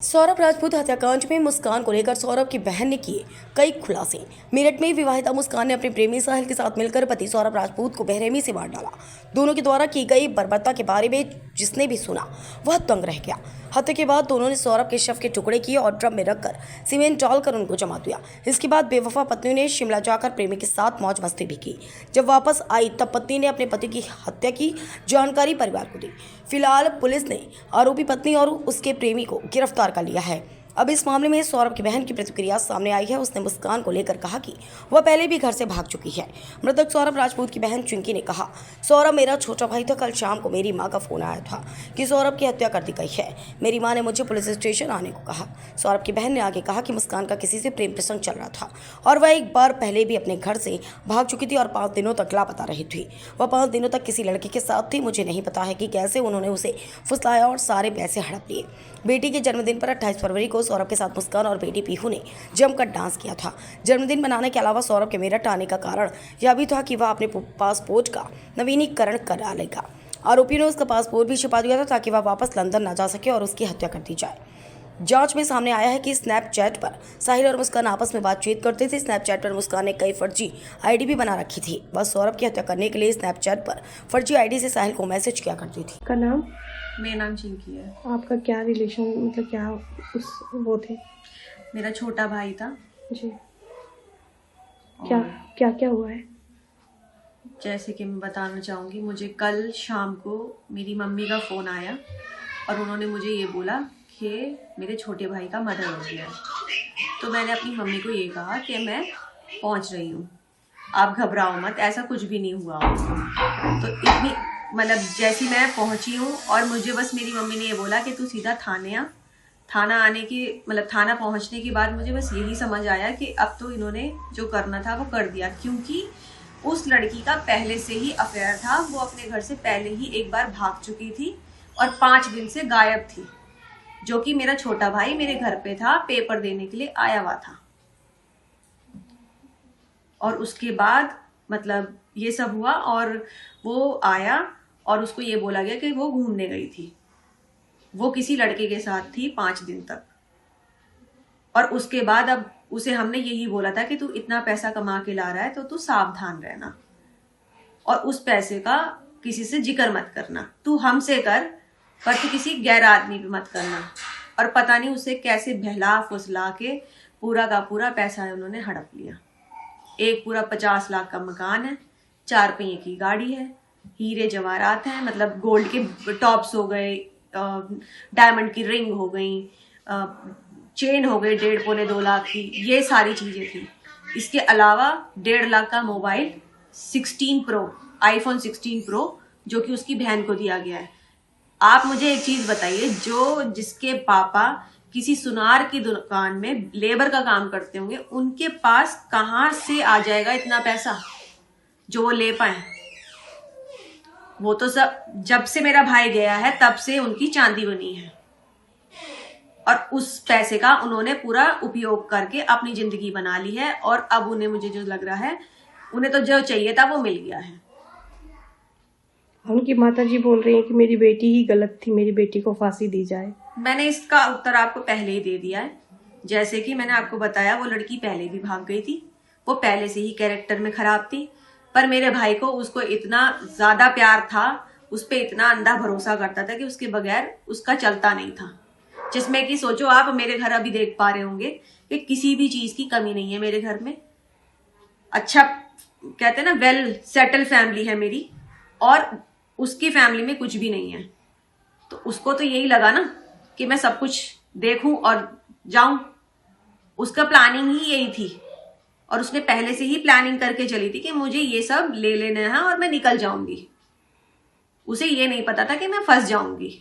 सौरभ राजपूत हत्याकांड में मुस्कान को लेकर सौरभ की बहन ने किए कई खुलासे। मेरठ में विवाहिता मुस्कान ने अपने प्रेमी साहिल के साथ मिलकर पति सौरभ राजपूत को बेरहमी से मार डाला। दोनों के द्वारा की गई बर्बरता के बारे में जिसने भी सुना वह दंग रह गया। हत्या के बाद दोनों ने सौरभ के शव के टुकड़े किए और ड्रम में रखकर सीमेंट डालकर उनको जमा दिया। इसके बाद बेवफा पत्नी ने शिमला जाकर प्रेमी के साथ मौज मस्ती भी की। जब वापस आई तब पत्नी ने अपने पति की हत्या की जानकारी परिवार को दी। फिलहाल पुलिस ने आरोपी पत्नी और उसके प्रेमी को गिरफ्तार कर लिया है। अब इस मामले में सौरभ की बहन की प्रतिक्रिया सामने आई है। उसने मुस्कान को लेकर कहा कि वह पहले भी घर से भाग चुकी है। मृतक सौरभ राजपूत की बहन चिंकी ने कहा, सौरभ मेरा छोटा भाई था। कल शाम को मेरी मां का फोन आया था कि सौरभ की हत्या कर दी गई है। मेरी मां ने मुझे पुलिस स्टेशन आने को कहा। सौरभ की बहन ने आगे कहा कि मुस्कान का किसी से प्रेम प्रसंग चल रहा था और वह एक बार पहले भी अपने घर से भाग चुकी थी और 5 दिनों तक लापता रही थी। वह 5 दिनों तक किसी लड़के के साथ थी। मुझे नहीं पता है कि कैसे उन्होंने उसे फुसलाया और सारे पैसे हड़प लिए। बेटी के जन्मदिन पर 28 फरवरी को सौरभ के साथ मुस्कान और बेटी पीहू ने जमकर डांस किया था। जन्मदिन मनाने के अलावा सौरभ के मेरठ आने का कारण यह भी था कि वह अपने पासपोर्ट का नवीनीकरण करा लेगा। आरोपी ने उसका पासपोर्ट भी छिपा दिया था ताकि वह वापस लंदन न जा सके और उसकी हत्या कर दी जाए। जांच में सामने आया है कि स्नैपचैट पर साहिल और मुस्कान आपस में बातचीत करते थे। स्नैपचैट पर मुस्कान ने कई फर्जी आईडी भी बना रखी थी। वह सौरभ की हत्या करने के लिए स्नैपचैट पर फर्जी आईडी से साहिल को मैसेज किया करती थी। का नाम? मेरा नाम चिंकी है। आपका क्या रिलेशन, मतलब क्या उस वो थे? मेरा छोटा भाई था जी। क्या क्या क्या हुआ है? जैसे कि मैं बताना चाहूँगी, मुझे कल शाम को मेरी मम्मी का फ़ोन आया और उन्होंने मुझे ये बोला कि मेरे छोटे भाई का मर्डर हो गया है। तो मैंने अपनी मम्मी को ये कहा कि मैं पहुँच रही हूँ, आप घबराओ मत, ऐसा कुछ भी नहीं हुआ। तो इतनी मतलब जैसी मैं पहुँची हूँ और मुझे बस मेरी मम्मी ने ये बोला कि तू सीधा थाने आ। थाना आने की मतलब थाना पहुँचने के बाद मुझे बस यही समझ आया कि अब तो इन्होंने जो करना था वो कर दिया, क्योंकि उस लड़की का पहले से ही अफेयर था। वो अपने घर से पहले ही एक बार भाग चुकी थी और 5 दिन से गायब थी, जो कि मेरा छोटा भाई मेरे घर पे था, पेपर देने के लिए आया हुआ था। और उसके बाद मतलब ये सब हुआ और वो आया और उसको ये बोला गया कि वो घूमने गई थी, वो किसी लड़के के साथ थी 5 दिन तक। और उसके बाद अब उसे हमने यही बोला था कि तू इतना पैसा कमा के ला रहा है तो तू सावधान रहना और उस पैसे का किसी से जिक्र मत करना, तू हमसे कर पर तू किसी गैर आदमी पे मत करना। और पता नहीं उसे कैसे बहला फुसला के पूरा का पूरा पैसा उन्होंने हड़प लिया। एक पूरा 50 लाख का मकान है, 4 पहिए की गाड़ी है, हीरे जवाहरात हैं, मतलब गोल्ड के टॉप्स हो गए, डायमंड की रिंग हो गई, चेन हो गई 1.5 पौने 2 लाख की, ये सारी चीजें थी। इसके अलावा 1.5 लाख का मोबाइल 16 प्रो, आईफोन 16 प्रो, जो कि उसकी बहन को दिया गया है। आप मुझे एक चीज बताइए, जिसके पापा किसी सुनार की दुकान में लेबर का काम करते होंगे, उनके पास कहाँ से आ जाएगा इतना पैसा जो वो ले पाए? वो तो सब जब से मेरा भाई गया है तब से उनकी चांदी बनी है और उस पैसे का उन्होंने पूरा उपयोग करके अपनी जिंदगी बना ली है। और अब उन्हें, मुझे जो लग रहा है, उन्हें तो जो चाहिए था वो मिल गया है। उनकी माताजी बोल रही है कि मेरी बेटी ही गलत थी, मेरी बेटी को फांसी दी जाए। मैंने इसका उत्तर आपको पहले ही दे दिया है। जैसे कि मैंने आपको बताया, वो लड़की पहले भी भाग गई थी, वो पहले से ही कैरेक्टर में खराब थी, पर मेरे भाई को उसको इतना ज्यादा प्यार था, उस पर इतना अंधा भरोसा करता था कि उसके बगैर उसका चलता नहीं था। जिसमें कि सोचो आप, मेरे घर अभी देख पा रहे होंगे कि किसी भी चीज की कमी नहीं है मेरे घर में। अच्छा कहते हैं ना, वेल सेटल फैमिली है मेरी, और उसकी फैमिली में कुछ भी नहीं है। तो उसको तो यही लगा ना कि मैं सब कुछ देखूं और जाऊं। उसका प्लानिंग ही यही थी और उसने पहले से ही प्लानिंग करके चली थी कि मुझे ये सब ले लेना है और मैं निकल जाऊंगी। उसे ये नहीं पता था कि मैं फंस जाऊंगी।